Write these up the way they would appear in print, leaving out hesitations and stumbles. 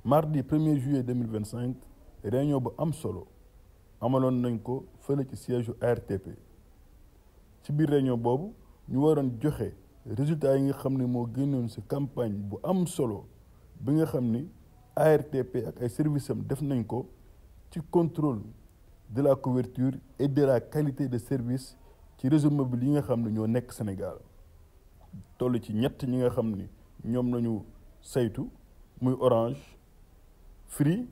mardi 1er juillet 2025 réunion bu am solo amaloon nañ ko fële ci siège ARTP ci biir réunion boobu ñu waroon joxe résultats yi nga xam ne moo génnoon ci campagne bu am solo bi nga xam ni ARTP ak ay services am def nañ ko ci contrôle de la couverture et de la qualité de service ci réseau mobile yi nga xam ne ñoo nekk Sénégal toll ci ñett ñi nga xam ni ñoom nañu saytu muy Orange Free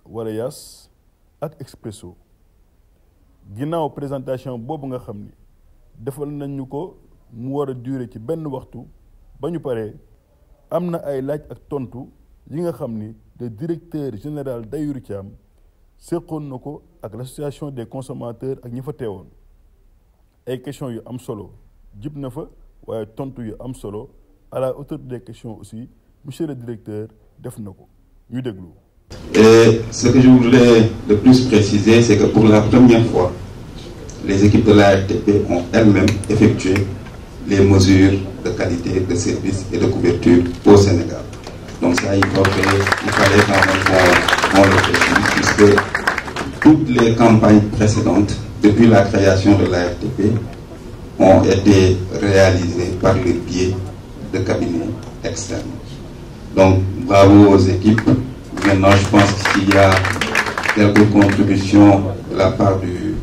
wala Yas ak Expresso ginnaaw présentation boobu nga xam ni defal nañu ko mu war a durer ci benn waxtu ba ñu paree am na ay laaj ak tontu yi nga xam ni le directeur général Dayuru Thiam séqoon na ko ak l'association des consommateurs ak ñi fa teewoon ay questions yu am solo jib na fa waaye tontu yu am solo à la hauteur des questions aussi monsieur le directeur def na ko ñu déglu. Et ce que je voulais le plus préciser, c'est que pour la première fois, les équipes de l'ARTP ont elles-mêmes effectué les mesures de qualité de service et de couverture au Sénégal. Donc ça, il fallait quand même qu'on le précise, puisque toutes les campagnes précédentes, depuis la création de l'ARTP, ont été réalisées par le biais de cabinets externes. Donc bravo aux équipes. Maintenant, je pense qu'il y a quelques contributions de la part du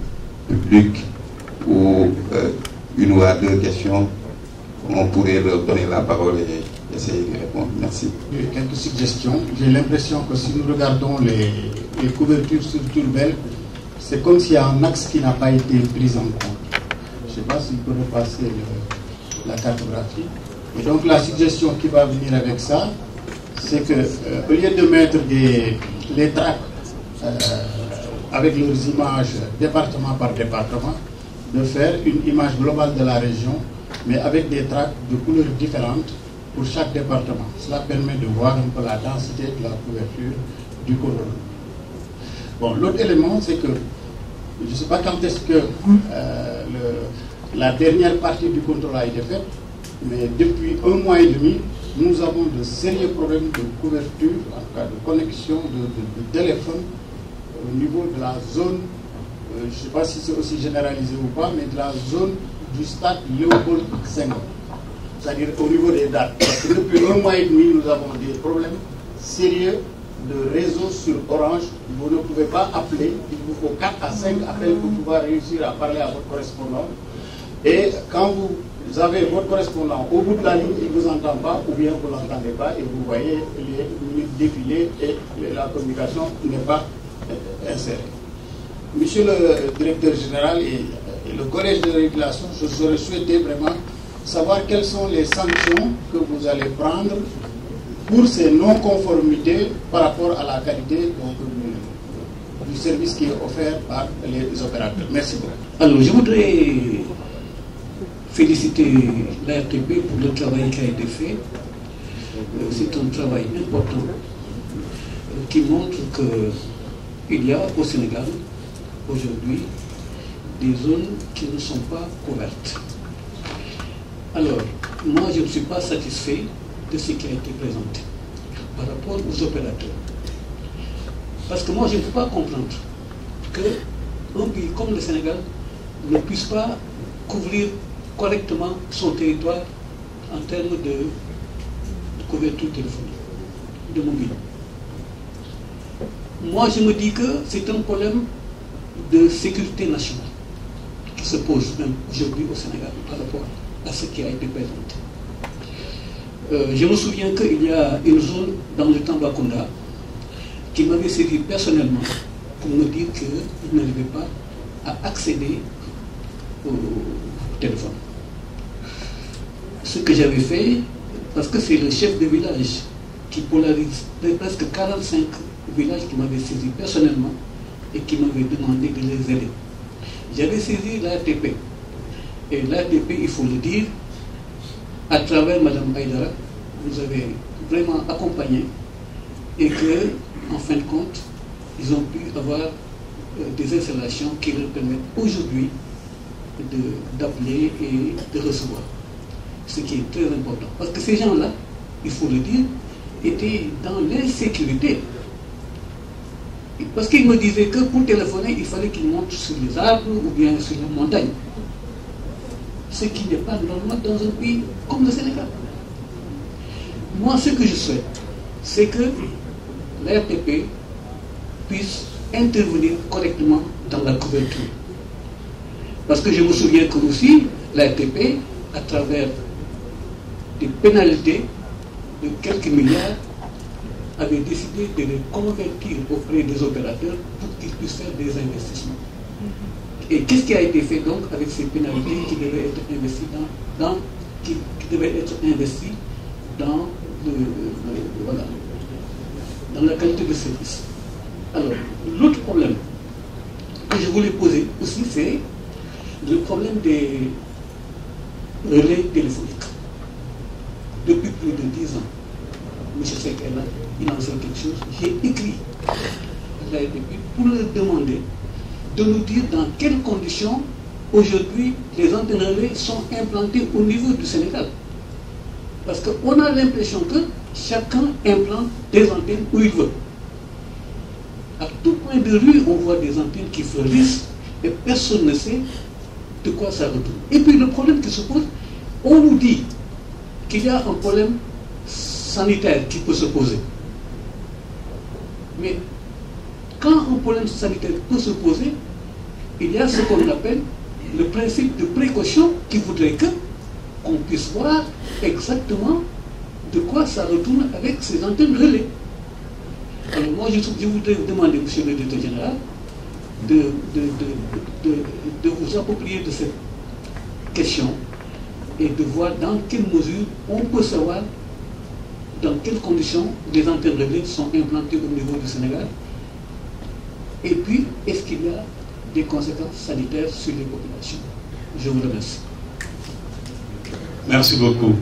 public ou une ou deux questions. On pourrait leur donner la parole et essayer de répondre. Merci. Quelques suggestions. J'ai l'impression que si nous regardons les couvertures sur Turbel, c'est comme s'il y a un axe qui n'a pas été pris en compte. Je ne sais pas s'il peut repasser la cartographie. Et donc la suggestion qui va venir avec ça, c'est que au lieu de mettre les tracts avec leurs images département par département, de faire une image globale de la région, mais avec des tracts de couleurs différentes pour chaque département. Cela permet de voir un peu la densité de la couverture du contrôle. Bon, l'autre élément, c'est que je ne sais pas quand est-ce que la dernière partie du contrôle a été faite, mais depuis 1 mois et demi, nous avons de sérieux problèmes de couverture, en tout cas de connexion de téléphone au niveau de la zone, je ne sais pas si c'est aussi généralisé ou pas, mais de la zone du stade Léopold Senghor, c'est-à-dire au niveau des dates. Parce que depuis 1 mois et demi, nous avons des problèmes sérieux de réseau sur Orange. Vous ne pouvez pas appeler, il vous faut 4 à 5 appels pour pouvoir réussir à parler à votre correspondant. Et quand vous avez votre correspondant au bout de la ligne, il ne vous entend pas, ou bien vous ne l'entendez pas, et vous voyez les minutes défiler et la communication n'est pas insérée. Monsieur le directeur général et le collège de régulation, je serais souhaité vraiment savoir quelles sont les sanctions que vous allez prendre pour ces non-conformités par rapport à la qualité du service qui est offert par les opérateurs. Merci beaucoup. Alors, je voudrais féliciter l'ARTP pour le travail qui a été fait. C'est un travail important qui montre qu'il y a au Sénégal aujourd'hui des zones qui ne sont pas couvertes. Alors, moi je ne suis pas satisfait de ce qui a été présenté par rapport aux opérateurs. Parce que moi je ne peux pas comprendre qu'un pays comme le Sénégal ne puisse pas couvrir correctement son territoire en termes de couverture téléphonique, de mobile. Moi je me dis que c'est un problème de sécurité nationale qui se pose même aujourd'hui au Sénégal par rapport à ce qui a été présenté. Je me souviens qu'il y a une zone dans le Tambacounda qui m'avait saisi personnellement pour me dire qu'il n'arrivait pas à accéder au téléphone. Ce que j'avais fait, parce que c'est le chef de village qui polarise presque 45 villages qui m'avaient saisi personnellement et qui m'avaient demandé de les aider. J'avais saisi l'ARTP. Et l'ARTP, il faut le dire, à travers Mme Aïdara, vous avez vraiment accompagné et que, en fin de compte, ils ont pu avoir des installations qui leur permettent aujourd'hui d'appeler et de recevoir. Ce qui est très important. Parce que ces gens-là, il faut le dire, était dans l'insécurité. Parce qu'il me disait que pour téléphoner, il fallait qu'il monte sur les arbres ou bien sur les montagnes. Ce qui n'est pas normal dans un pays comme le Sénégal. Moi, ce que je souhaite, c'est que la RTP puisse intervenir correctement dans la couverture. Parce que je me souviens que aussi, la RTP, à travers des pénalités de quelques milliards, avait décidé de les convertir auprès des opérateurs pour qu'ils puissent faire des investissements. Et qu'est-ce qui a été fait donc avec ces pénalités qui devaient être investies dans voilà, dans la qualité de service. Alors, l'autre problème que je voulais poser aussi, c'est le problème des relais téléphoniques. Depuis plus de 10 ans, M. Seck est là, il en sait quelque chose. J'ai écrit à la RTP pour leur demander de nous dire dans quelles conditions aujourd'hui les antennes relais sont implantées au niveau du Sénégal. Parce qu'on a l'impression que chacun implante des antennes où il veut. À tout point de rue, on voit des antennes qui fleurissent et personne ne sait de quoi ça retourne. Et puis le problème qui se pose, on nous dit qu'il y a un problème sanitaire qui peut se poser. Mais quand un problème sanitaire peut se poser, il y a ce qu'on appelle le principe de précaution qui voudrait qu'on puisse voir exactement de quoi ça retourne avec ces antennes relais. Alors moi, je voudrais vous demander, monsieur le directeur général, de vous approprier de cette question et de voir dans quelle mesure on peut savoir dans quelles conditions les antennes relais sont implantées au niveau du Sénégal. Et puis, est-ce qu'il y a des conséquences sanitaires sur les populations? Je vous remercie. Merci beaucoup.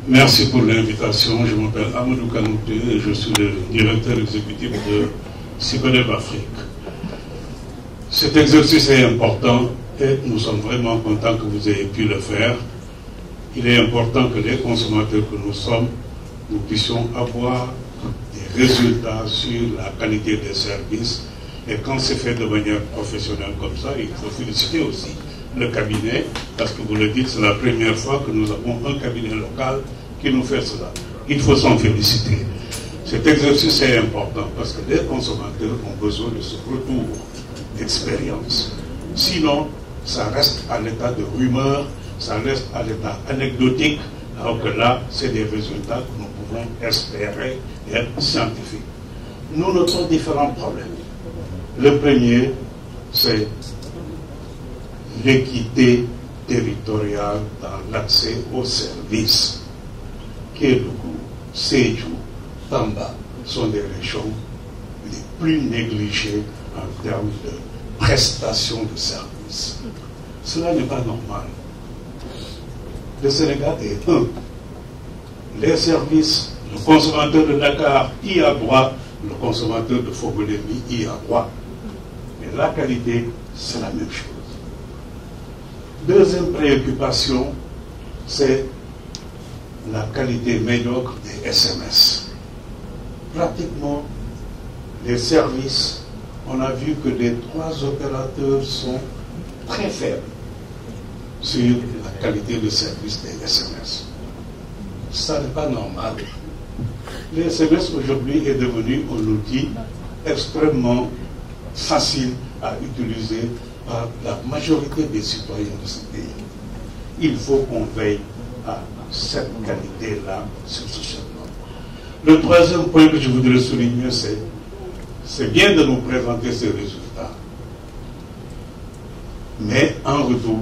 Merci pour l'invitation. Je m'appelle Amadou Kanouté et je suis le directeur exécutif de Cyberdev Afrique. Cet exercice est important et nous sommes vraiment contents que vous ayez pu le faire. Il est important que les consommateurs que nous sommes, nous puissions avoir des résultats sur la qualité des services. Et quand c'est fait de manière professionnelle comme ça, il faut féliciter aussi le cabinet, parce que vous le dites, c'est la première fois que nous avons un cabinet local qui nous fait cela. Il faut s'en féliciter. Cet exercice est important parce que les consommateurs ont besoin de ce retour d'expérience. Sinon, ça reste à l'état de rumeur, ça reste à l'état anecdotique, alors que là, c'est des résultats que nous pouvons espérer être scientifiques. Nous notons différents problèmes. Le premier, c'est l'équité territoriale dans l'accès aux services. Kédougou, Sédhiou, Tamba sont des régions les plus négligées en termes de prestations de services. Cela n'est pas normal. Le Sénégal est un. Les services, le consommateur de Dakar y a droit, le consommateur de Fogolemi y a droit. Mais la qualité, c'est la même chose. Deuxième préoccupation, c'est la qualité médiocre des SMS. Pratiquement, les services, on a vu que les 3 opérateurs sont très faibles sur la qualité de service des SMS. Ça n'est pas normal. Les SMS aujourd'hui est devenu un outil extrêmement facile à utiliser par la majorité des citoyens de ce pays. Il faut qu'on veille à cette qualité-là sur ce chemin. Le troisième point que je voudrais souligner, c'est bien de nous présenter ces résultats. Mais en retour,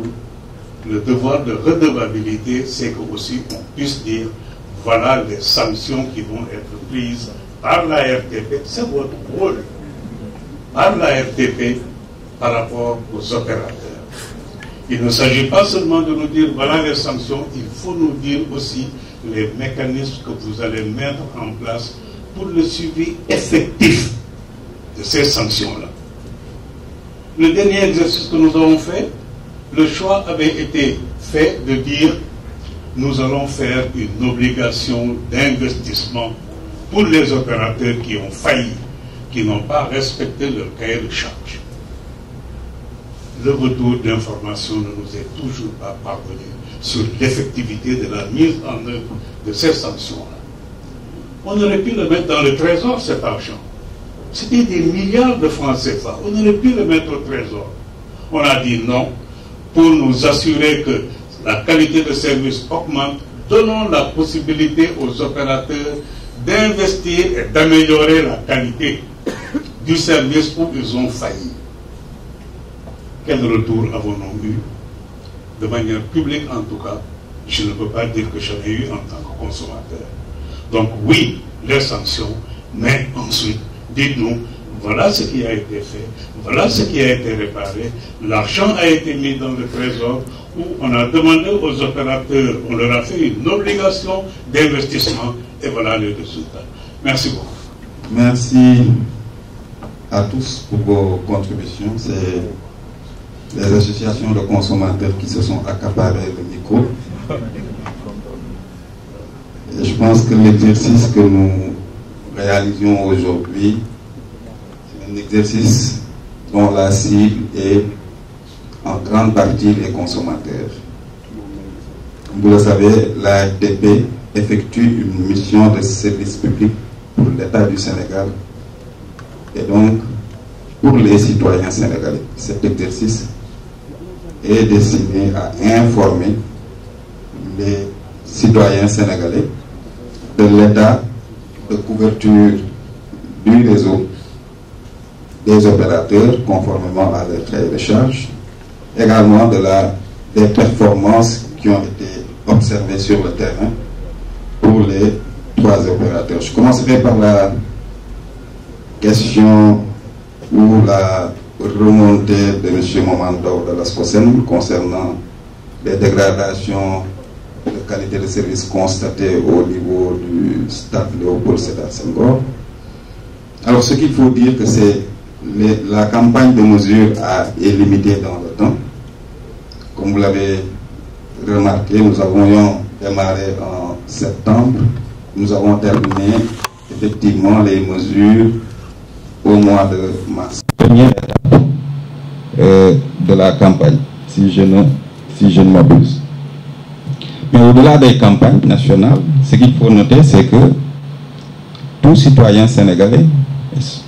le devoir de redevabilité, c'est que aussi on puisse dire voilà les sanctions qui vont être prises par la RTP. C'est votre rôle. Par la RTP par rapport aux opérateurs. Il ne s'agit pas seulement de nous dire voilà les sanctions, il faut nous dire aussi les mécanismes que vous allez mettre en place pour le suivi effectif de ces sanctions-là. Le dernier exercice que nous avons fait, le choix avait été fait de dire nous allons faire une obligation d'investissement pour les opérateurs qui ont failli, qui n'ont pas respecté leur cahier de charge. Le retour d'information ne nous est toujours pas parvenu sur l'effectivité de la mise en œuvre de ces sanctions-là. On aurait pu le mettre dans le trésor, cet argent. C'était des milliards de francs CFA. On aurait pu le mettre au trésor. On a dit non, pour nous assurer que la qualité de service augmente, donnons la possibilité aux opérateurs d'investir et d'améliorer la qualité du service où ils ont failli. Quel retour avons-nous eu? De manière publique en tout cas, je ne peux pas dire que j'en ai eu en tant que consommateur. Donc oui, les sanctions, mais ensuite, dites-nous, voilà ce qui a été fait, voilà ce qui a été réparé, l'argent a été mis dans le trésor, où on a demandé aux opérateurs, on leur a fait une obligation d'investissement, et voilà le résultat. Merci beaucoup. Merci à tous pour vos contributions. C'est les associations de consommateurs qui se sont accaparées le micro. Et je pense que l'exercice que nous réalisons aujourd'hui, c'est un exercice dont la cible est en grande partie les consommateurs. Comme vous le savez, la RTP effectue une mission de service public pour l'État du Sénégal et donc pour les citoyens sénégalais. Cet exercice est destiné à informer les citoyens sénégalais de l'état de couverture du réseau des opérateurs conformément à leur cahier de charge, également des performances qui ont été observées sur le terrain pour les 3 opérateurs. Je commencerai par la question ou la remontée de M. Momando de la SCOSEN concernant les dégradations de qualité de service constatées au niveau du stade Léopold Sédar Senghor. Alors ce qu'il faut dire que c'est la campagne de mesure est limitée dans le temps. Comme vous l'avez remarqué, nous avons démarré en septembre. Nous avons terminé effectivement les mesures au mois de mars. Première étape de la campagne, si je ne m'abuse. Mais au-delà des campagnes nationales, ce qu'il faut noter, c'est que tout citoyen sénégalais,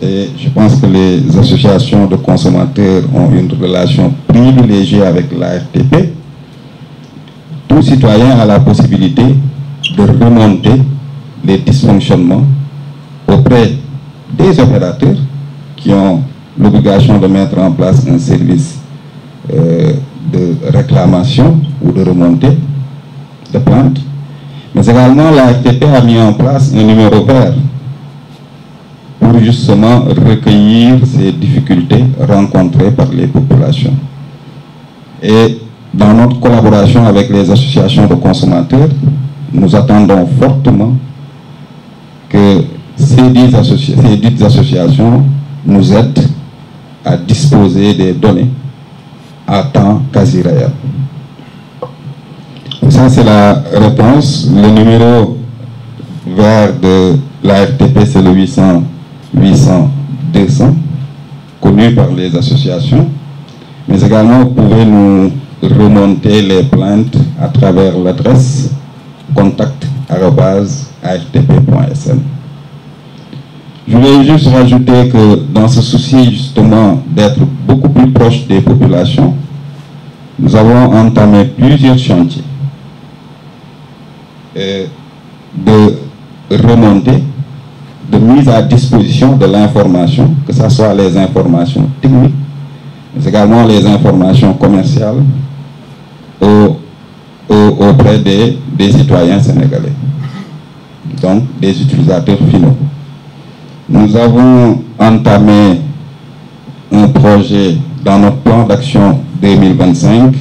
et je pense que les associations de consommateurs ont une relation privilégiée avec la RTP, tout citoyen a la possibilité de remonter les dysfonctionnements auprès des opérateurs qui ont l'obligation de mettre en place un service de réclamation ou de remontée de plainte. Mais également, la RTP a mis en place un numéro vert pour justement recueillir ces difficultés rencontrées par les populations. Et dans notre collaboration avec les associations de consommateurs, nous attendons fortement que ces dites associations nous aident à disposer des données à temps quasi réel. Ça, c'est la réponse. Le numéro vert de la RTP, c'est le 800-200, connu par les associations. Mais également, vous pouvez nous remonter les plaintes à travers l'adresse contact@artp.sn. Je voulais juste rajouter que dans ce souci justement d'être beaucoup plus proche des populations, nous avons entamé plusieurs chantiers de remontée, de mise à disposition de l'information, que ce soit les informations techniques, mais également les informations commerciales auprès des citoyens sénégalais, donc des utilisateurs finaux. Nous avons entamé un projet dans notre plan d'action 2025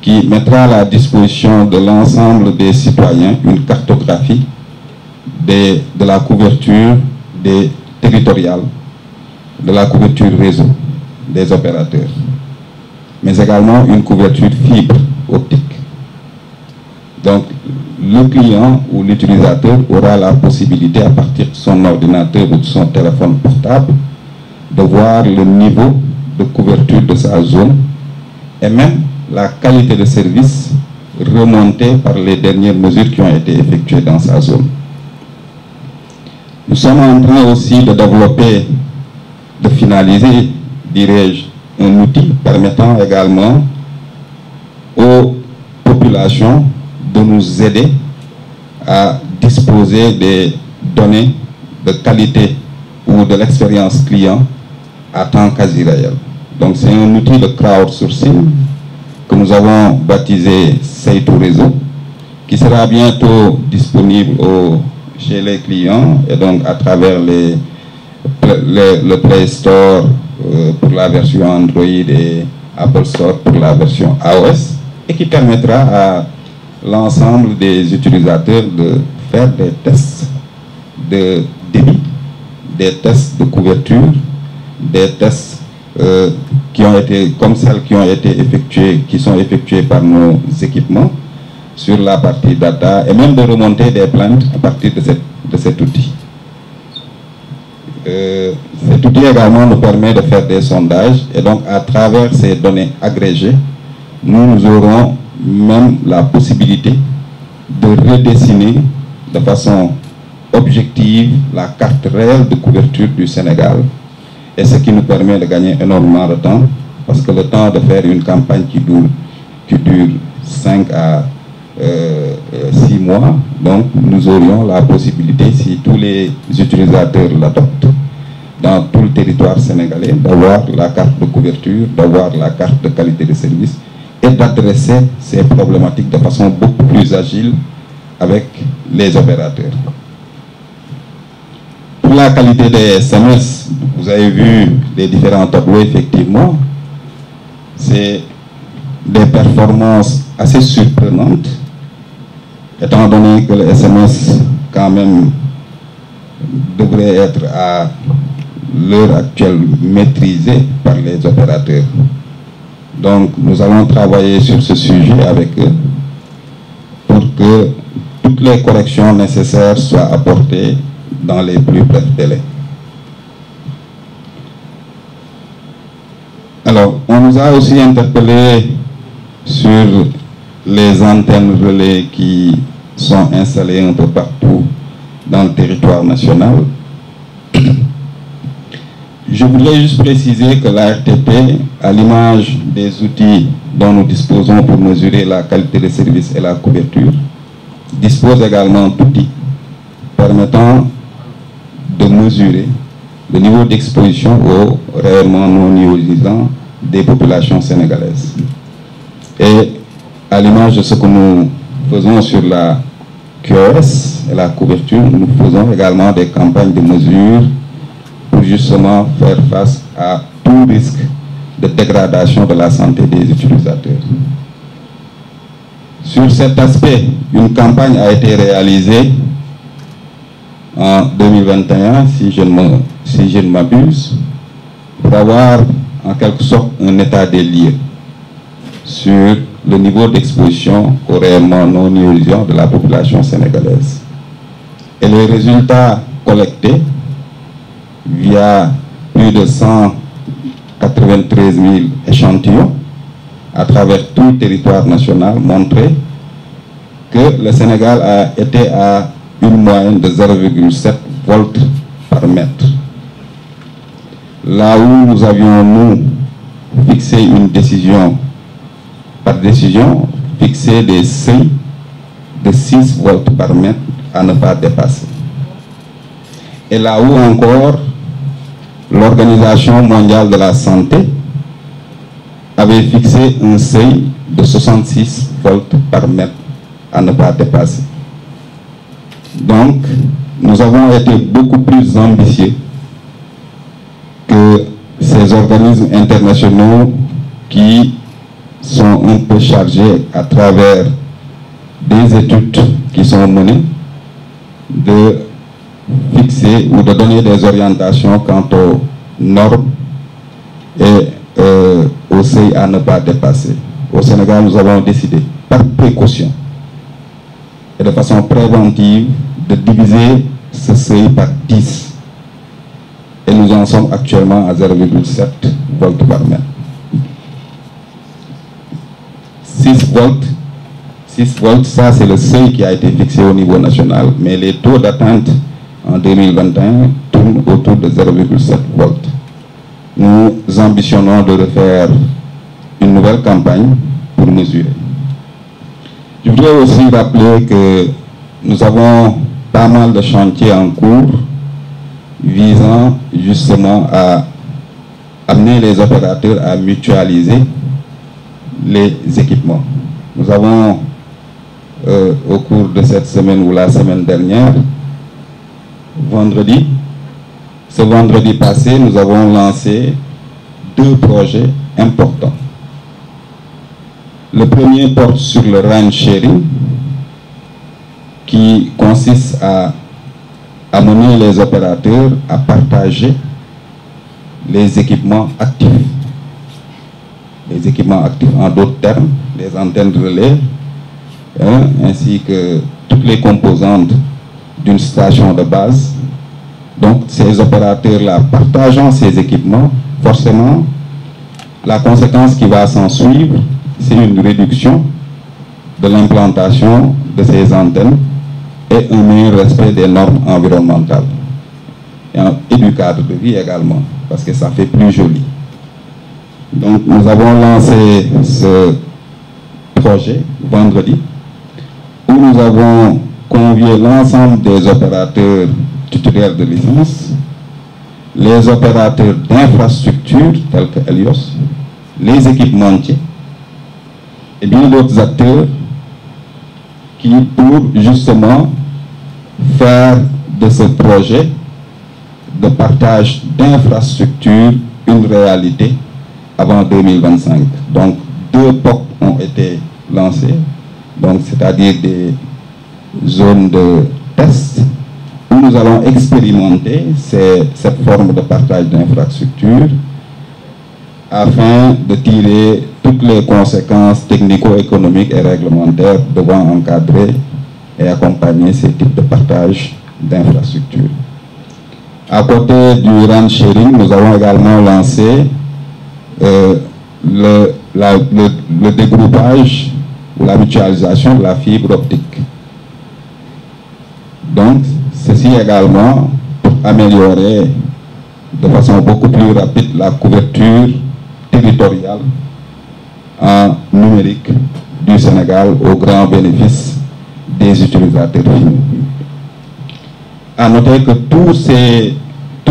qui mettra à la disposition de l'ensemble des citoyens une cartographie de la couverture territoriale, de la couverture réseau des opérateurs, mais également une couverture fibre optique. Donc, le client ou l'utilisateur aura la possibilité, à partir de son ordinateur ou de son téléphone portable, de voir le niveau de couverture de sa zone et même la qualité de service remontée par les dernières mesures qui ont été effectuées dans sa zone. Nous sommes en train aussi de développer, de finaliser, dirais-je, un outil permettant également aux populations de nous aider à disposer des données de qualité ou de l'expérience client à temps quasi réel. Donc c'est un outil de crowdsourcing que nous avons baptisé Seitou Réseau, qui sera bientôt disponible chez les clients et donc à travers le Play Store pour la version Android et Apple Store pour la version iOS, et qui permettra à l'ensemble des utilisateurs de faire des tests de débit, des tests de couverture, des tests qui ont été, comme celles qui ont été effectuées, qui sont effectuées par nos équipements sur la partie data, et même de remonter des plaintes à partir de cet outil. Cet outil également nous permet de faire des sondages, et donc à travers ces données agrégées, nous aurons même la possibilité de redessiner de façon objective la carte réelle de couverture du Sénégal, et ce qui nous permet de gagner énormément de temps, parce que le temps de faire une campagne qui dure 5 à 6 mois, donc nous aurions la possibilité, si tous les utilisateurs l'adoptent, dans tout le territoire sénégalais, d'avoir la carte de couverture, d'avoir la carte de qualité de service et d'adresser ces problématiques de façon beaucoup plus agile avec les opérateurs. Pour la qualité des SMS, vous avez vu les différents tableaux, effectivement, c'est des performances assez surprenantes, étant donné que le SMS, quand même, devrait être à l'heure actuelle maîtrisé par les opérateurs. Donc, nous allons travailler sur ce sujet avec eux pour que toutes les corrections nécessaires soient apportées dans les plus brefs délais. Alors, on nous a aussi interpellé sur les antennes relais qui sont installées un peu partout dans le territoire national. Je voudrais juste préciser que la RTP, à l'image des outils dont nous disposons pour mesurer la qualité des services et la couverture, dispose également d'outils permettant de mesurer le niveau d'exposition aux rayonnements non ionisants des populations sénégalaises. Et à l'image de ce que nous faisons sur la QoS et la couverture, nous faisons également des campagnes de mesure pour justement faire face à tout risque de dégradation de la santé des utilisateurs. Sur cet aspect, une campagne a été réalisée en 2021, si je ne m'abuse, pour avoir en quelque sorte un état des lieux sur le niveau d'exposition aux rayonnements non ionisants de la population sénégalaise. Et les résultats collectés via plus de 193 000 échantillons à travers tout le territoire national montraient que le Sénégal a été à une moyenne de 0,7 volts par mètre. Là où nous avions, nous, fixé une décision, par décision, fixé des seuils de 6 volts par mètre à ne pas dépasser. Et là où encore, l'Organisation mondiale de la santé avait fixé un seuil de 66 volts par mètre à ne pas dépasser. Donc, nous avons été beaucoup plus ambitieux que ces organismes internationaux qui sont un peu chargés à travers des études qui sont menées de fixer ou de donner des orientations quant aux normes et au seuil à ne pas dépasser. Au Sénégal, nous avons décidé, par précaution, et de façon préventive de diviser ce seuil par 10. Et nous en sommes actuellement à 0,7 volts par mètre. 6 volts, ça c'est le seuil qui a été fixé au niveau national, mais les taux d'atteinte en 2021 tournent autour de 0,7 volts. Nous ambitionnons de refaire une nouvelle campagne pour mesurer. Je voudrais aussi rappeler que nous avons pas mal de chantiers en cours visant justement à amener les opérateurs à mutualiser les équipements. Nous avons, au cours de cette semaine ou la semaine dernière, ce vendredi passé, nous avons lancé 2 projets importants. Le premier porte sur le RAN sharing, qui consiste à amener les opérateurs à partager les équipements actifs. Les équipements actifs, en d'autres termes, les antennes de relais, ainsi que toutes les composantes d'une station de base. Donc, ces opérateurs-là, partageant ces équipements, forcément, la conséquence qui va s'en suivre, c'est une réduction de l'implantation de ces antennes et un meilleur respect des normes environnementales et du cadre de vie également, parce que ça fait plus joli. Donc nous avons lancé ce projet vendredi, où nous avons convié l'ensemble des opérateurs titulaires de licence, les opérateurs d'infrastructures tels que Helios, les équipementiers et bien d'autres acteurs qui, pour justement faire de ce projet de partage d'infrastructures une réalité avant 2025. Donc 2 POC ont été lancés, donc c'est-à-dire des zones de test où nous allons expérimenter cette forme de partage d'infrastructures afin de tirer toutes les conséquences technico-économiques et réglementaires devant encadrer et accompagner ces types de partage d'infrastructures. À côté du RAN sharing, nous avons également lancé le dégroupage ou la mutualisation de la fibre optique. Donc, ceci également pour améliorer de façon beaucoup plus rapide la couverture territoriale en numérique du Sénégal au grand bénéfice des utilisateurs finaux. À noter que toutes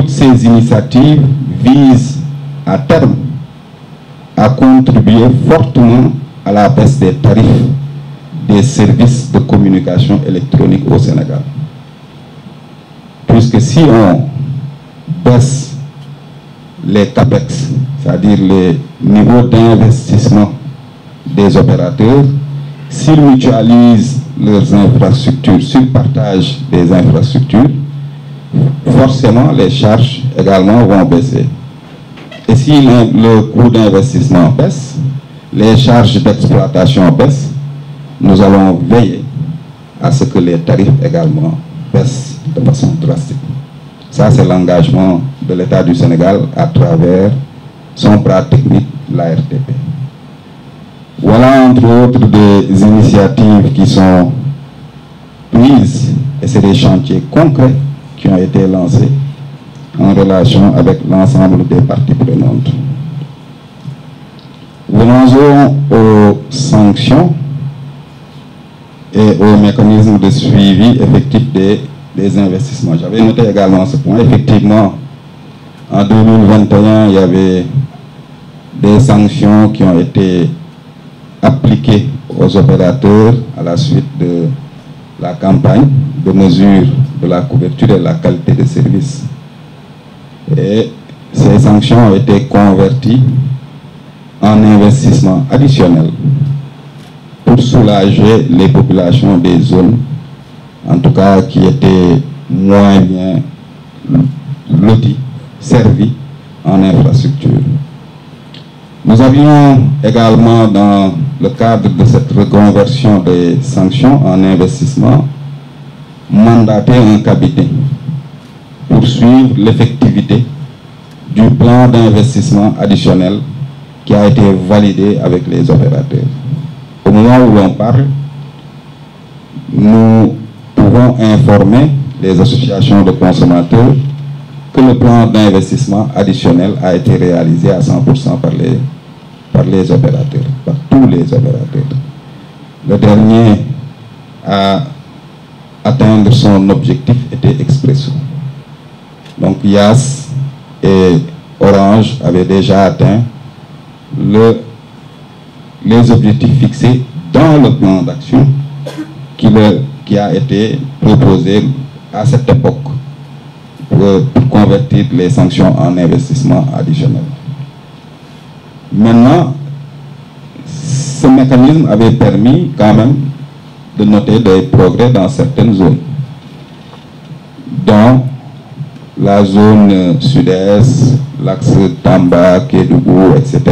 ces initiatives visent à terme à contribuer fortement à la baisse des tarifs des services de communication électronique au Sénégal. Puisque si on baisse les CAPEX, c'est-à-dire les niveaux d'investissement des opérateurs, s'ils mutualisent leurs infrastructures, s'ils partagent des infrastructures, forcément les charges également vont baisser. Et si le coût d'investissement baisse, les charges d'exploitation baissent, nous allons veiller à ce que les tarifs également baissent de façon drastique. Ça, c'est l'engagement de l'État du Sénégal à travers son bras technique, l'ARTP. Voilà, entre autres, des initiatives qui sont prises, et c'est des chantiers concrets qui ont été lancés en relation avec l'ensemble des parties prenantes. Venons-en aux sanctions et aux mécanismes de suivi effectif des investissements. J'avais noté également ce point. Effectivement, en 2021, il y avait des sanctions qui ont été appliquées aux opérateurs à la suite de la campagne de mesure de la couverture et de la qualité de service. Et ces sanctions ont été converties en investissements additionnels pour soulager les populations des zones, en tout cas qui étaient moins bien loties, servies en infrastructure. Nous avions également dans le cadre de cette reconversion des sanctions en investissement, mandaté un cabinet pour suivre l'effectivité du plan d'investissement additionnel qui a été validé avec les opérateurs. Au moment où l'on parle, nous pouvons informer les associations de consommateurs que le plan d'investissement additionnel a été réalisé à 100% par les opérateurs, par tous les opérateurs. Le dernier à atteindre son objectif était Expresso. Donc Yas et Orange avaient déjà atteint les objectifs fixés dans le plan d'action qui a été proposé à cette époque pour convertir les sanctions en investissement additionnel. Maintenant, ce mécanisme avait permis quand même de noter des progrès dans certaines zones, dont la zone sud-est, l'axe Tamba, Kédougou, etc.,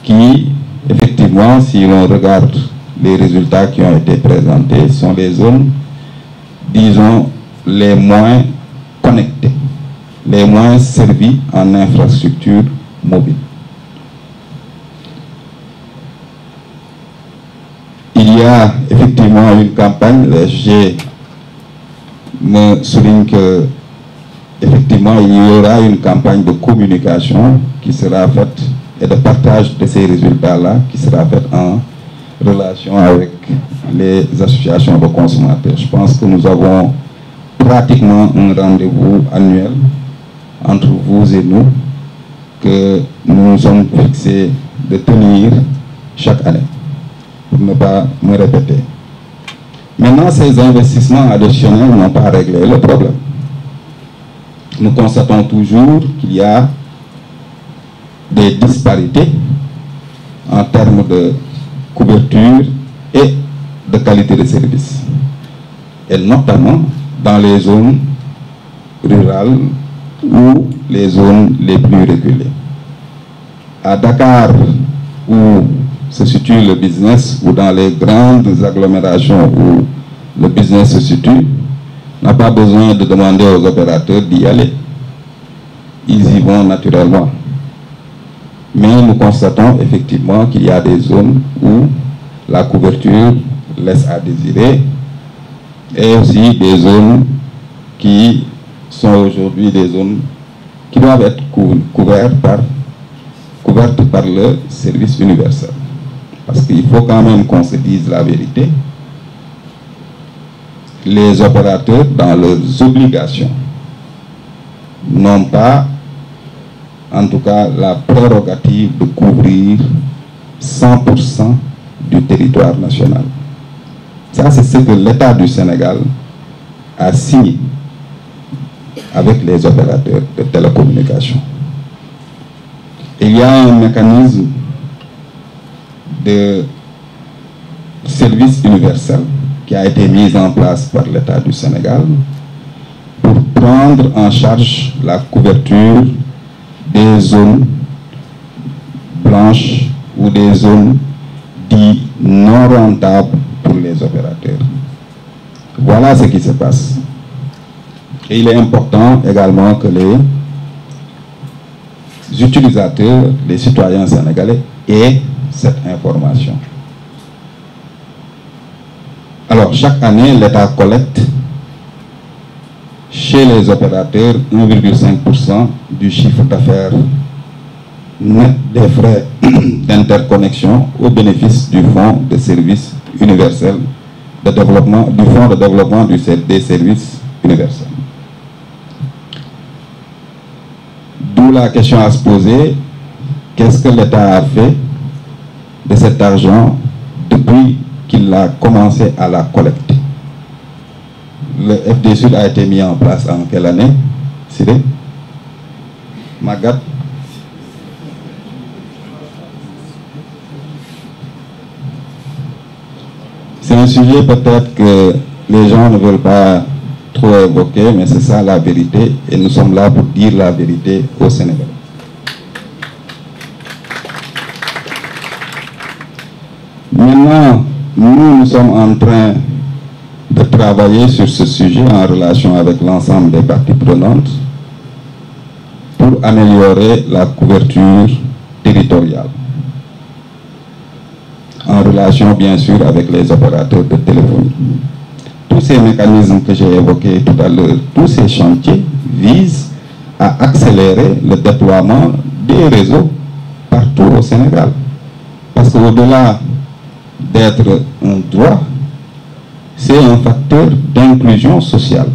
qui, effectivement, si l'on regarde les résultats qui ont été présentés, sont les zones, disons, les moins connectées, les moins servies en infrastructure mobile. Il y a effectivement une campagne, le SG me souligne que effectivement il y aura une campagne de communication qui sera faite et de partage de ces résultats-là qui sera faite en relation avec les associations de consommateurs. Je pense que nous avons pratiquement un rendez-vous annuel entre vous et nous que nous nous sommes fixés de tenir chaque année, pour ne pas me répéter. Maintenant, ces investissements additionnels n'ont pas réglé le problème. Nous constatons toujours qu'il y a des disparités en termes de couverture et de qualité de service, et notamment dans les zones rurales ou les zones les plus reculées. À Dakar, où se situe le business, ou dans les grandes agglomérations où le business se situe, n'a pas besoin de demander aux opérateurs d'y aller. Ils y vont naturellement. Mais nous constatons effectivement qu'il y a des zones où la couverture laisse à désirer, et aussi des zones qui sont aujourd'hui des zones qui doivent être couvertes par le service universel. Parce qu'il faut quand même qu'on se dise la vérité. Les opérateurs, dans leurs obligations, n'ont pas, en tout cas, la prérogative de couvrir 100% du territoire national. Ça, c'est ce que l'État du Sénégal a signé avec les opérateurs de télécommunications. Il y a un mécanisme de service universel qui a été mis en place par l'État du Sénégal pour prendre en charge la couverture des zones blanches ou des zones dites non rentables pour les opérateurs. Voilà ce qui se passe. Et il est important également que les utilisateurs, les citoyens sénégalais aient cette information. Alors, chaque année, l'État collecte chez les opérateurs 1,5% du chiffre d'affaires net des frais d'interconnexion au bénéfice du Fonds de services universels de développement, du Fonds de développement des services universels. D'où la question à se poser, qu'est-ce que l'État a fait de cet argent depuis qu'il a commencé à la collecter? Le FD Sud a été mis en place en quelle année? Siré Magat? C'est un sujet peut-être que les gens ne veulent pas trop évoquer, mais c'est ça la vérité, et nous sommes là pour dire la vérité au Sénégal. Maintenant, nous sommes en train de travailler sur ce sujet en relation avec l'ensemble des parties prenantes pour améliorer la couverture territoriale, en relation bien sûr avec les opérateurs de téléphonie. Tous ces mécanismes que j'ai évoqués tout à l'heure, tous ces chantiers visent à accélérer le déploiement des réseaux partout au Sénégal. Parce qu'au-delà d'être un droit, c'est un facteur d'inclusion sociale.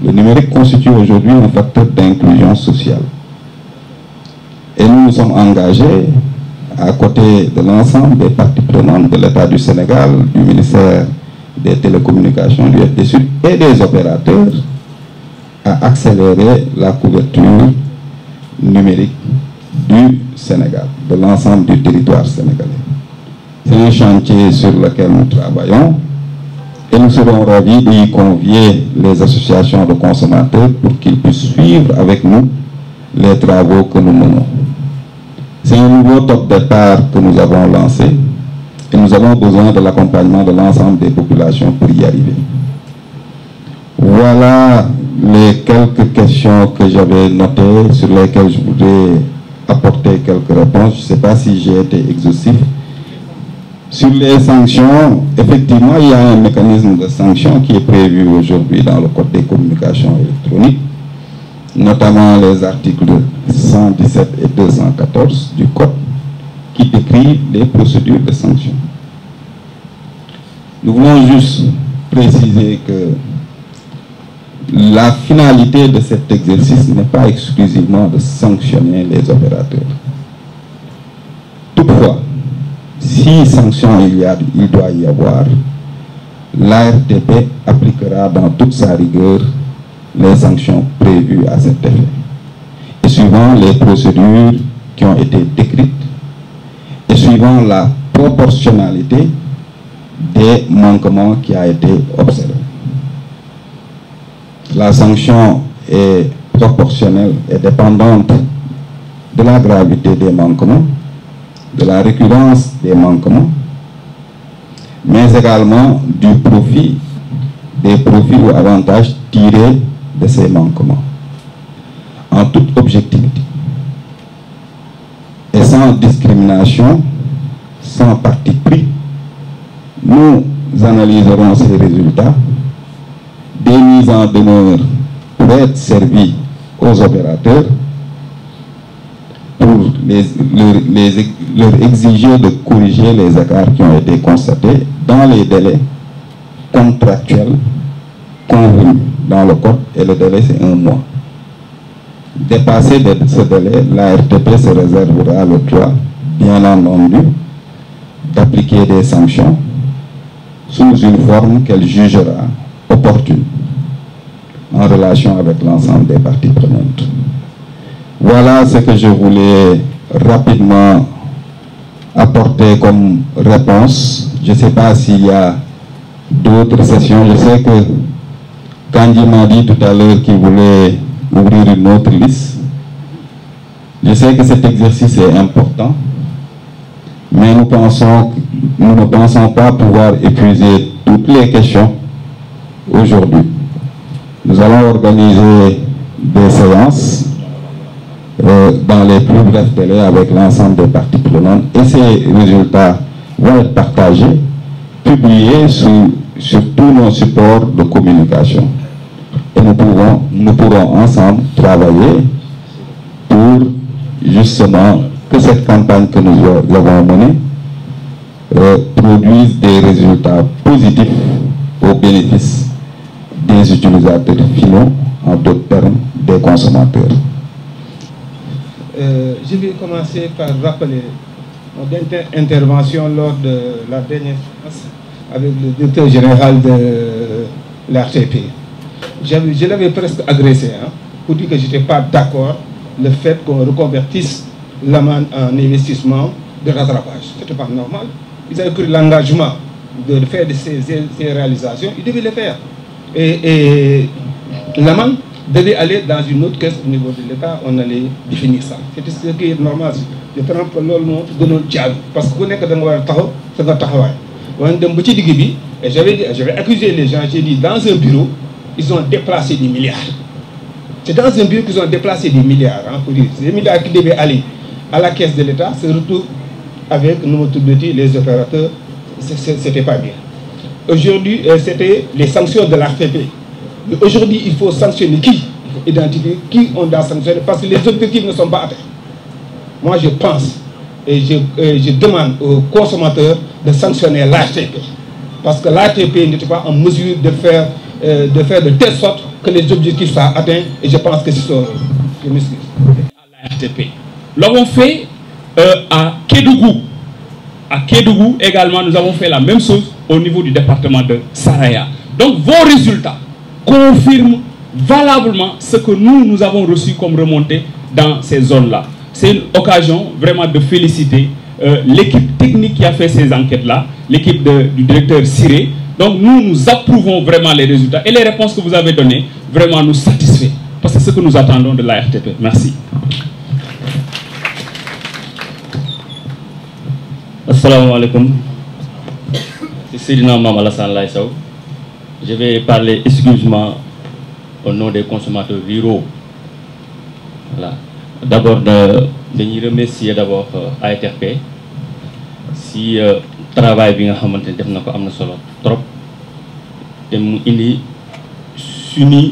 Le numérique constitue aujourd'hui un facteur d'inclusion sociale. Et nous nous sommes engagés, à côté de l'ensemble des parties prenantes de l'État du Sénégal, du ministère des télécommunications, du FDSU et des opérateurs, à accélérer la couverture numérique du Sénégal, de l'ensemble du territoire sénégalais. C'est un chantier sur lequel nous travaillons et nous serons ravis d'y convier les associations de consommateurs pour qu'ils puissent suivre avec nous les travaux que nous menons. C'est un nouveau top départ que nous avons lancé et nous avons besoin de l'accompagnement de l'ensemble des populations pour y arriver. Voilà les quelques questions que j'avais notées, sur lesquelles je voudrais apporter quelques réponses. Je ne sais pas si j'ai été exhaustif. Sur les sanctions, effectivement, il y a un mécanisme de sanction qui est prévu aujourd'hui dans le Code des communications électroniques, notamment les articles 117 et 214 du Code, qui décrivent les procédures de sanction. Nous voulons juste préciser que la finalité de cet exercice n'est pas exclusivement de sanctionner les opérateurs. Toutefois, si sanction il doit y avoir, l'ARTP appliquera dans toute sa rigueur les sanctions prévues à cet effet, et suivant les procédures qui ont été décrites, et suivant la proportionnalité des manquements qui a été observé. La sanction est proportionnelle et dépendante de la gravité des manquements, de la récurrence des manquements, mais également du profit, des profits ou avantages tirés de ces manquements. En toute objectivité et sans discrimination, sans parti pris, nous analyserons ces résultats. Des mises en demeure pour être servies aux opérateurs, pour leur exiger de corriger les écarts qui ont été constatés dans les délais contractuels convenus dans le code, et le délai c'est 1 mois. Dépassé de ce délai, la RTP se réservera le droit, bien entendu, d'appliquer des sanctions sous une forme qu'elle jugera opportune en relation avec l'ensemble des parties prenantes. Voilà ce que je voulais rapidement apporter comme réponse. Je ne sais pas s'il y a d'autres sessions. Je sais que Kandji m'a dit tout à l'heure qu'il voulait ouvrir une autre liste. Je sais que cet exercice est important, mais nous ne pensons pas pouvoir épuiser toutes les questions aujourd'hui. Nous allons organiser des séances dans les plus brefs délais avec l'ensemble des parties prenantes, et ces résultats vont être partagés, publiés sur tous nos supports de communication. Et nous pourrons ensemble travailler pour justement que cette campagne que nous avons menée produise des résultats positifs au bénéfice des utilisateurs finaux, en d'autres termes, des consommateurs. Je vais commencer par rappeler mon dernière intervention lors de la dernière séance avec le directeur général de l'ARTP. Je l'avais presque agressé pour dire que je n'étais pas d'accord le fait qu'on reconvertisse l'amende en investissement de rattrapage. Ce n'était pas normal. Ils avaient pris l'engagement de faire ces réalisations, ils devaient le faire. Et l'amende devait aller dans une autre caisse au niveau de l'État, on allait définir ça. C'était ce qui est normal. Je trempe l'eau de notre diable. Parce que vous n'êtes pas d'accord, c'est votre travail. Et j'avais accusé les gens, j'ai dit, dans un bureau, ils ont déplacé des milliards. C'est dans un bureau qu'ils ont déplacé des milliards. Hein, pour dire. Ces milliards qui devaient aller à la caisse de l'État se retrouvent avec les opérateurs. C'était pas bien. Aujourd'hui, c'était les sanctions de l'ARTP. Aujourd'hui, il faut sanctionner qui? Il faut identifier qui on doit sanctionner parce que les objectifs ne sont pas atteints. Moi, je pense et je demande aux consommateurs de sanctionner l'ARTP. Parce que l'ARTP n'était pas en mesure de faire de telle sorte que les objectifs soient atteints. Et je pense que c'est ça. Je m'excuse. l'ARTP. Nous l'avons fait à Kédougou. À Kédougou également, nous avons fait la même chose au niveau du département de Saraya. Donc vos résultats confirment valablement ce que nous avons reçu comme remontée dans ces zones-là. C'est une occasion vraiment de féliciter l'équipe technique qui a fait ces enquêtes-là, l'équipe du directeur Siré. Donc nous approuvons vraiment les résultats et les réponses que vous avez données vraiment nous satisfait. Parce que c'est ce que nous attendons de l'ARTP. Merci. Assalamu alaikum. C'est Seydina Mame Alassane Laye Sow. Je vais parler exclusivement au nom des consommateurs ruraux. Voilà. D'abord, de remercier d'abord ARTP si travail bi nga xamantene def nako amna solo trop te mu indi suñu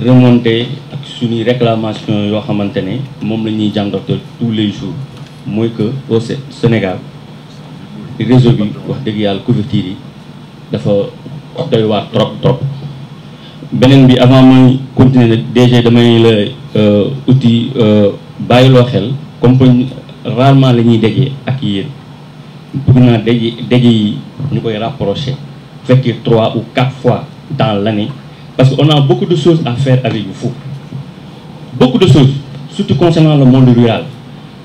remonter ak suñu réclamation yo xamantene mom lañuy jangato tous les jours moy que au Sénégal réseau bi wax deug yalla couverture yi dafa doy waar trop benen bi avant muy continuer DG damay la outil bayilo xel comme rarement lañuy déggé ak yeen bëgg naa daje yi ñu koy rapprocher fekkee 3 ou 4 fois dans l'année parce qu'on a beaucoup de choses à faire avec vous. Beaucoup de choses, surtout concernant le monde rural.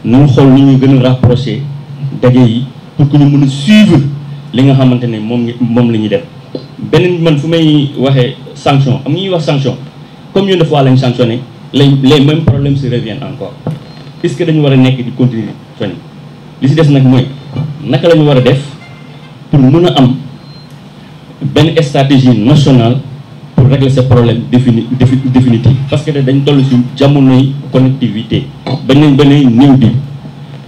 Nous devons nous rapprocher daje yi pour que nous puissions suivre li nga xamantene mom lañuy def. Benen man fu may waxé sanction, am ñuy wax sanction. Combien de fois lañ sanctionné, les mêmes problèmes se reviennent encore. Est-ce que dañu wara nek di continuer fani? Li ci dess nak moy naka lañu wara def pour mëna am ben stratégie nationale pour régler ces problèmes définitifs parce que dañ tollu ci jamonoy connectivité bañ nañ bané ñew bi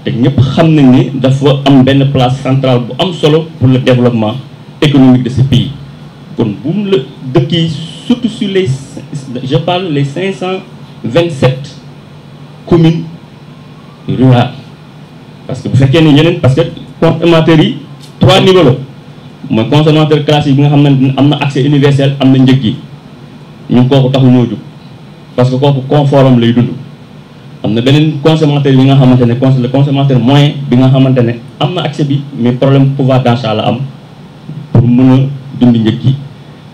té ñepp xam nañ ni dafa am ben place centrale bu am solo pour le développement économique de ce pays kon bu le dëkk yi surtout sur les je parle les 527 communes rurales parce que bu fekkee ni yeneen parce que consommateurs yi 3 niveaux la mooy consommateur classique bi nga xam ne am na accès universel am na njëg yi ñun kooku taxu ñoo jóg parce que kooku confort am lay dund am na beneen consommateur bi nga xamante ne le consommateur moyen bi nga xamante ne am na accès bi mais problème pouvoir d'achat la am pour mën a dund njëg yi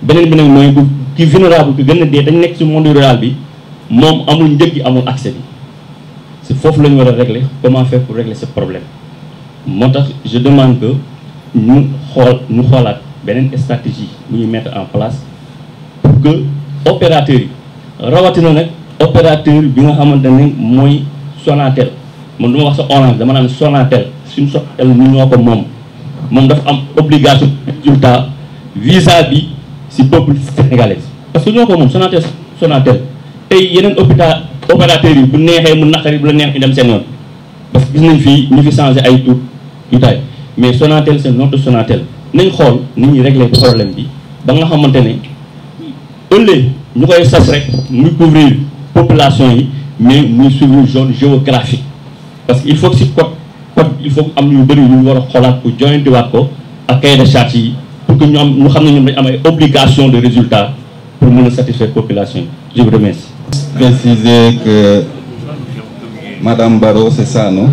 beneen bi nag mooy ki vulnérable ki gën a dee dañ nekk ci monde rural bi moom amul njëg yi amul accès bi c'est foofu la ñu war a régler comment faire pour régler ce problème moo tax je demande que ñu xoolaat beneen stratégie bu ñu mettre en place pour que opérateurs yi rawatina nag opérateur bi nga xamante ne mooy Sonatel man du ma wax sa Orange dama naan Sonatel suñu Sonatel ñu ñoo ko moom dafa am obligation résultat vis-à-vis si peuple sénégalais parce que ñoo ko moom Sonatel tey yeneen opérateurs yi bu neexee mu naqari bu la neex ñu dem seen yoon parce que gis nañ fii ñu fi changé ay tur yu tay mais Sonatel c'est notre Sonatel nañ xool ni ñuy régler problème bi ba nga xamante ne ëllëg ñu koy sas rek muy couvrir population yi mais muy suivre zone géographique parce que il faut que si code il faut am yu bëri yu ñu war a xoolaat pour joyantiwaat ko ak cahier de charge yi pour que ñu xam ne ñoom dañ am ay obligation de résultat pour mën a satisfaire population yi. Je vous remercie. Préciser que Madame Barreau, c'est ça, non?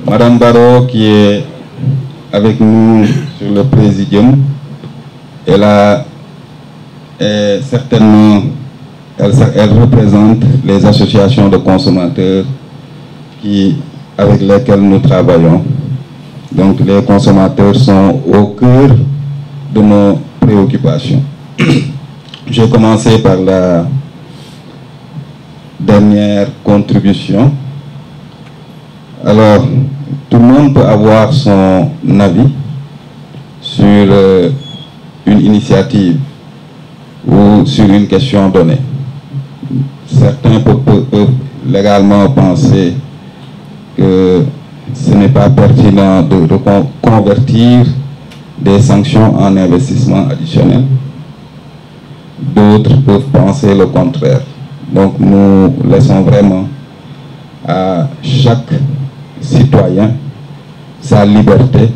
Madame Barreau qui est avec nous sur le présidium, certainement, elle représente les associations de consommateurs avec lesquelles nous travaillons. Donc les consommateurs sont au cœur de nos préoccupations. Je vais commencer par la dernière contribution. Alors, tout le monde homme peut avoir son avis sur une initiative ou sur une question donnée. Certains peuvent légalement penser que ce n'est pas pertinent de convertir des sanctions en investissement additionnel. D'autres peuvent penser le contraire. Donc nous laissons vraiment à chaque citoyen sa liberté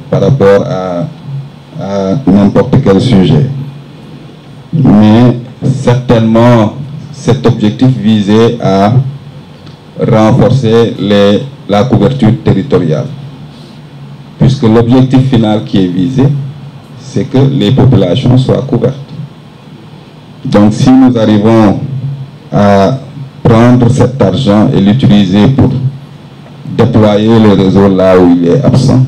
par rapport à n'importe quel sujet. Mais certainement, cet objectif visait à renforcer la couverture territoriale. Puisque l'objectif final qui est visé, c'est que les populations soient couvertes. Donc si nous arrivons à prendre cet argent et l'utiliser pour déployer le réseau là où il est absent,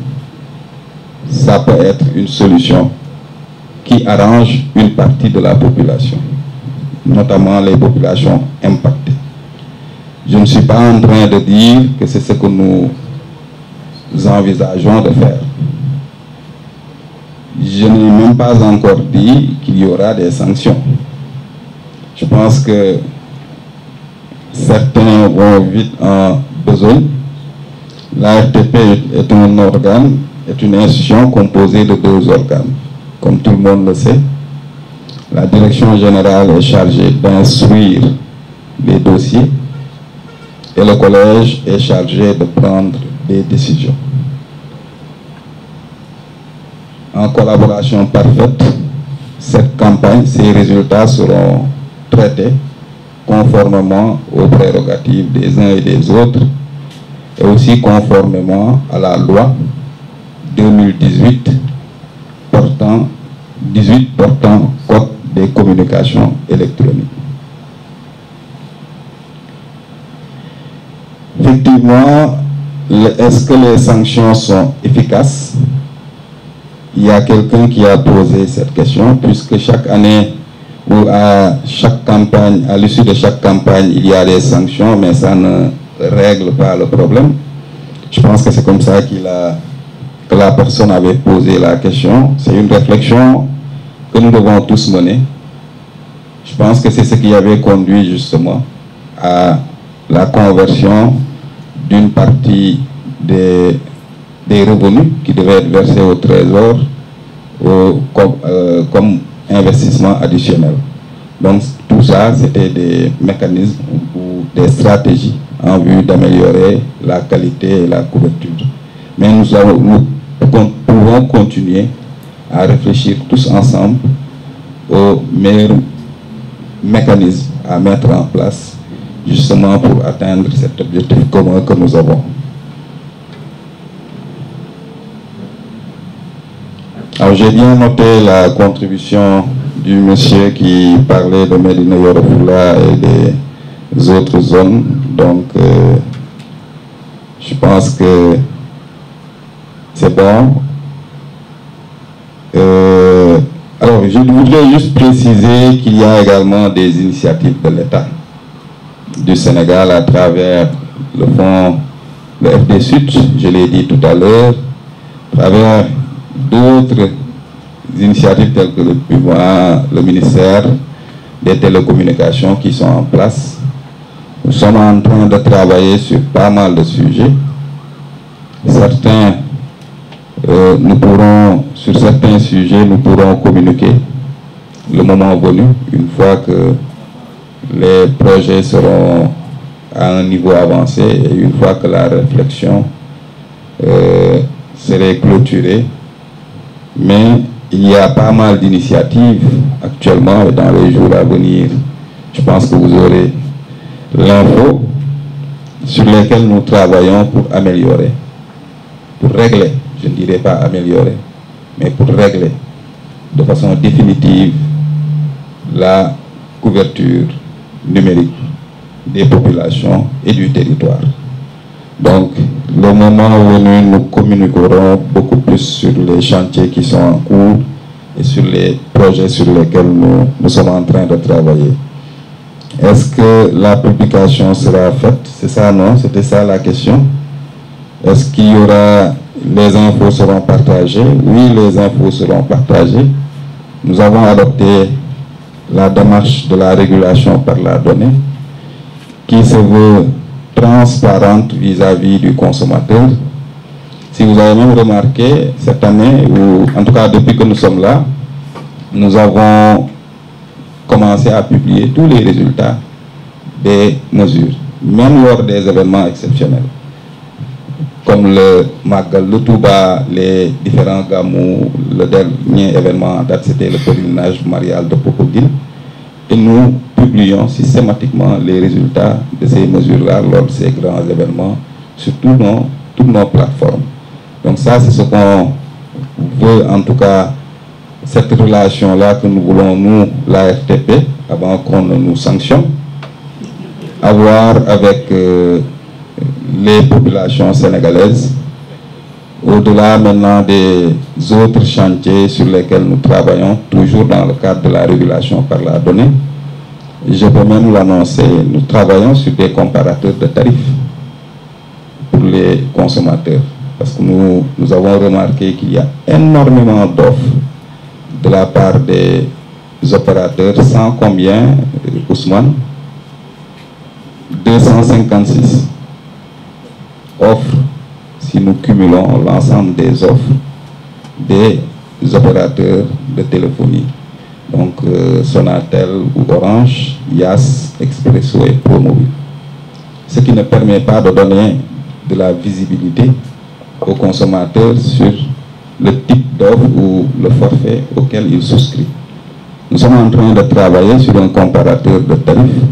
ça peut être une solution qui arrange une partie de la population, notamment les populations impactées. Je ne suis pas en train de dire que c'est ce que nous envisageons de faire. Je n'ai même pas encore dit qu'il y aura des sanctions. Je pense que certains vont vite en besogne. La RTP est un organe, est une institution composée de 2 organes. Comme tout le monde le sait, la direction générale est chargée d'instruire les dossiers et le collège est chargé de prendre des décisions. En collaboration parfaite, cette campagne, ses résultats seront traités conformément aux prérogatives des uns et des autres et aussi conformément à la loi 2018 portant Code des communications électroniques. Effectivement, est-ce que les sanctions sont efficaces? Il y a quelqu'un qui a posé cette question, puisque chaque année ou à chaque campagne, à l'issue de chaque campagne, il y a des sanctions, mais ça ne règle pas le problème. Je pense que c'est comme ça que la personne avait posé la question. C'est une réflexion que nous devons tous mener. Je pense que c'est ce qui avait conduit justement à la conversion d'une partie des revenus qui devaient être versés au trésor comme investissement additionnel. Donc tout ça, c'était des mécanismes ou des stratégies en vue d'améliorer la qualité et la couverture. Mais nous pouvons continuer à réfléchir tous ensemble aux meilleurs mécanismes à mettre en place justement pour atteindre cet objectif commun que nous avons. Alors j'ai bien noté la contribution du monsieur qui parlait de Médina Yoro Fula et des autres zones. Donc je pense que c'est bon. Alors je voudrais juste préciser qu'il y a également des initiatives de l'État du Sénégal à travers le fonds, le FD-Sud, je l'ai dit tout à l'heure, à travers d'autres initiatives telles que le ministère des télécommunications qui sont en place. Nous sommes en train de travailler sur pas mal de sujets. Sur certains sujets, nous pourrons communiquer le moment venu, une fois que les projets seront à un niveau avancé et une fois que la réflexion serait clôturée. Mais il y a pas mal d'initiatives actuellement et dans les jours à venir, je pense que vous aurez l'info sur lesquelles nous travaillons pour améliorer, pour régler, je ne dirais pas améliorer, mais pour régler de façon définitive la couverture numérique des populations et du territoire. Donc, le moment venu, nous communiquerons beaucoup plus sur les chantiers qui sont en cours et sur les projets sur lesquels nous sommes en train de travailler. Est-ce que la publication sera faite? C'est ça, non? C'était ça la question? Est-ce qu'il y aura, les infos seront partagées? Oui, les infos seront partagées. Nous avons adopté la démarche de la régulation par la donnée qui se veut transparente vis-à-vis du consommateur. Si vous avez même remarqué, cette année, ou en tout cas depuis que nous sommes là, nous avons commencé à publier tous les résultats des mesures, même lors des événements exceptionnels, comme le Magal, le Touba, les différents gamous. Le dernier événement en date, c'était le pèlerinage marial de Popoguine. Et nous publions systématiquement les résultats de ces mesures-là lors de ces grands événements sur toutes nos plateformes. Donc ça, c'est ce qu'on veut, en tout cas, cette relation-là que nous voulons, nous, la RTP, avant qu'on ne nous sanctionne, avoir avec les populations sénégalaises, au-delà maintenant des autres chantiers sur lesquels nous travaillons, toujours dans le cadre de la régulation par la donnée. Je peux même l'annoncer, nous travaillons sur des comparateurs de tarifs pour les consommateurs. Parce que nous avons remarqué qu'il y a énormément d'offres de la part des opérateurs, sans combien, Ousmane, 256 offres, si nous cumulons l'ensemble des offres des opérateurs de téléphonie. Donc Sonatel ou Orange, Yas, Expresso et Promobile. Ce qui ne permet pas de donner de la visibilité aux consommateurs sur le type d'offre ou le forfait auquel ils souscrivent. Nous sommes en train de travailler sur un comparateur de tarifs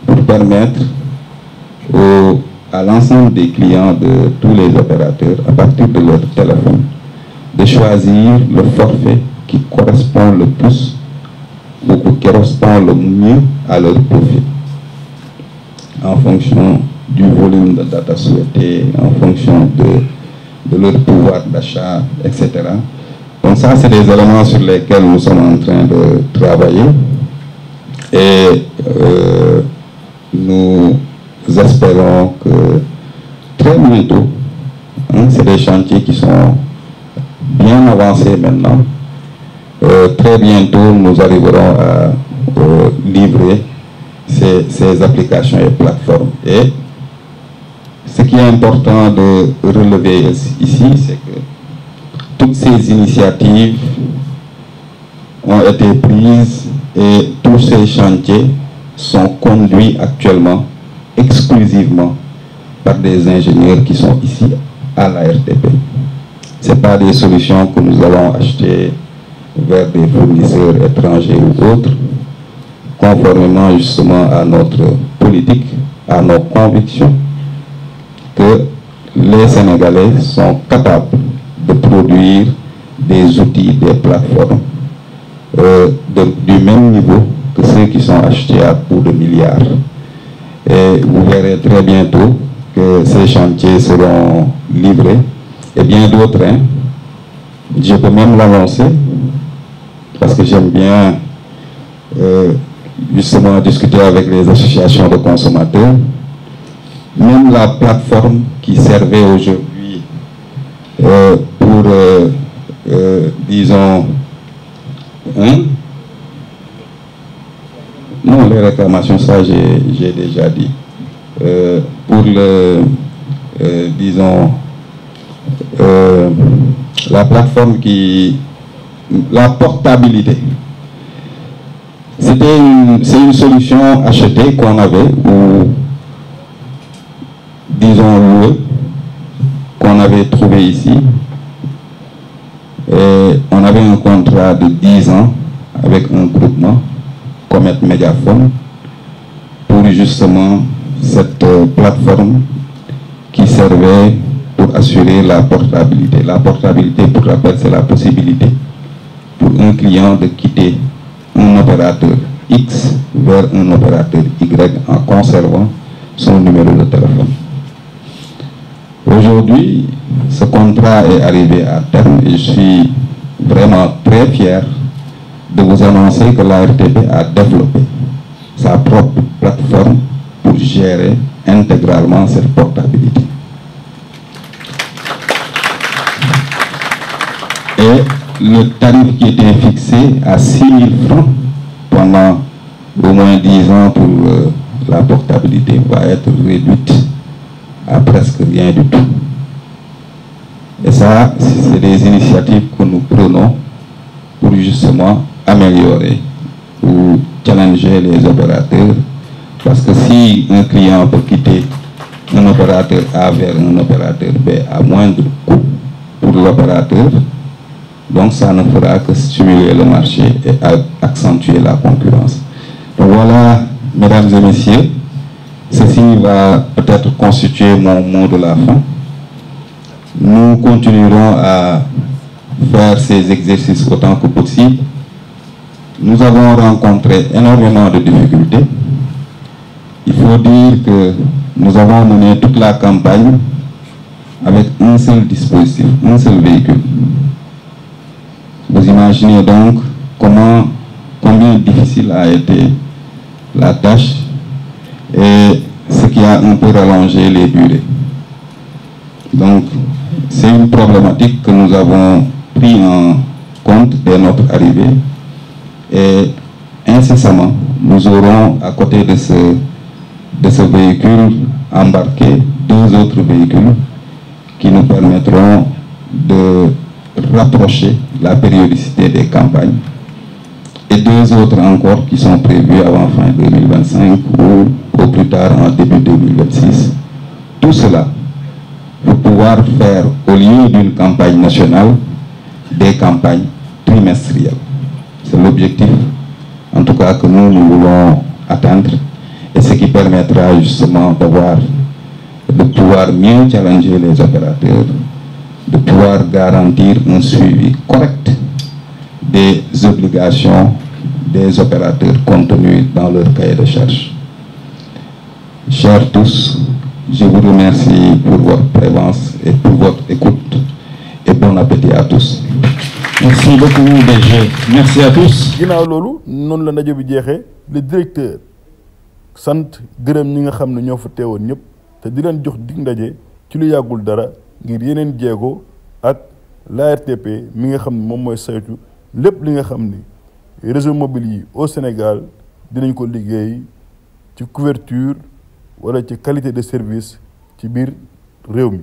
pour permettre à l'ensemble des clients de tous les opérateurs, à partir de leur téléphone, de choisir le forfait qui correspond le plus ou qui correspond le mieux à leur profil, en fonction du volume de data souhaité, en fonction de leur pouvoir d'achat, etc. Donc ça, c'est des éléments sur lesquels nous sommes en train de travailler et nous espérons que très bientôt, c'est des chantiers qui sont bien avancés maintenant, très bientôt nous arriverons à livrer ces applications et plateformes. Et ce qui est important de relever ici, c'est que toutes ces initiatives ont été prises et tous ces chantiers sont conduits actuellement exclusivement par des ingénieurs qui sont ici à la RTP. Ce n'est pas des solutions que nous allons acheter vers des fournisseurs étrangers ou autres, conformément justement à notre politique, à nos convictions, que les Sénégalais sont capables de produire des outils, des plateformes du même niveau que ceux qui sont achetés à coût de milliards. Et vous verrez très bientôt que ces chantiers seront livrés et bien d'autres. Je peux même l'annoncer parce que j'aime bien justement discuter avec les associations de consommateurs. Même la plateforme qui servait aujourd'hui pour, disons, non, les réclamations, ça j'ai déjà dit. Pour le, disons, la plateforme la portabilité. C'est une solution achetée qu'on avait, ou disons qu'on avait trouvé ici. Et on avait un contrat de 10 ans avec un groupement, Comet Mégaphone, pour justement cette plateforme qui servait pour assurer la portabilité. La portabilité, pour rappel, c'est la possibilité pour un client de quitter un opérateur X vers un opérateur Y en conservant son numéro de téléphone. Aujourd'hui, ce contrat est arrivé à terme et je suis vraiment très fier de vous annoncer que la RTP a développé sa propre plateforme pour gérer intégralement cette portabilité. Et le tarif qui était fixé à 6 000 francs pendant au moins 10 ans pour la portabilité va être réduite à presque rien du tout. Et ça, c'est des initiatives que nous prenons pour justement améliorer ou challenger les opérateurs. Parce que si un client peut quitter un opérateur A vers un opérateur B à moindre coût pour l'opérateur, donc ça ne fera que stimuler le marché et accentuer la concurrence. Donc voilà, mesdames et messieurs, ceci va peut-être constituer mon mot de la fin. Nous continuerons à faire ces exercices autant que possible. Nous avons rencontré énormément de difficultés. Il faut dire que nous avons mené toute la campagne avec un seul dispositif, un seul véhicule. Vous imaginez donc combien difficile a été la tâche et ce qui a un peu rallongé les durées. Donc, c'est une problématique que nous avons pris en compte dès notre arrivée et incessamment, nous aurons à côté de ce véhicule embarqué 2 autres véhicules qui nous permettront de rapprocher la périodicité des campagnes et 2 autres encore qui sont prévus avant fin 2025 ou au plus tard en début 2026. Tout cela pour pouvoir faire, au lieu d'une campagne nationale, des campagnes trimestrielles. C'est l'objectif, en tout cas, que nous voulons atteindre, et ce qui permettra justement de pouvoir mieux challenger les opérateurs, de pouvoir garantir un suivi correct des obligations des opérateurs contenues dans leur cahier de charges. Chers tous, je vous remercie pour votre présence et pour votre écoute et bon appétit à tous. Merci beaucoup DG. Merci à tous. ginnaaw loolu noonu la ndaje bi jeexee le directeur sant gërëm ñi nga xam ne ñoo fa teewoon ñëpp te di leen jox dig ndaje ci lu yàggul dara ngir yeneen jéego ak l'ARTP mi nga xam ne moom mooy saytu lépp li nga xam ni réseau mobile yi au Sénégal dinañ ko liggéey ci couverture wala ci qualité de service ci biir réew mi.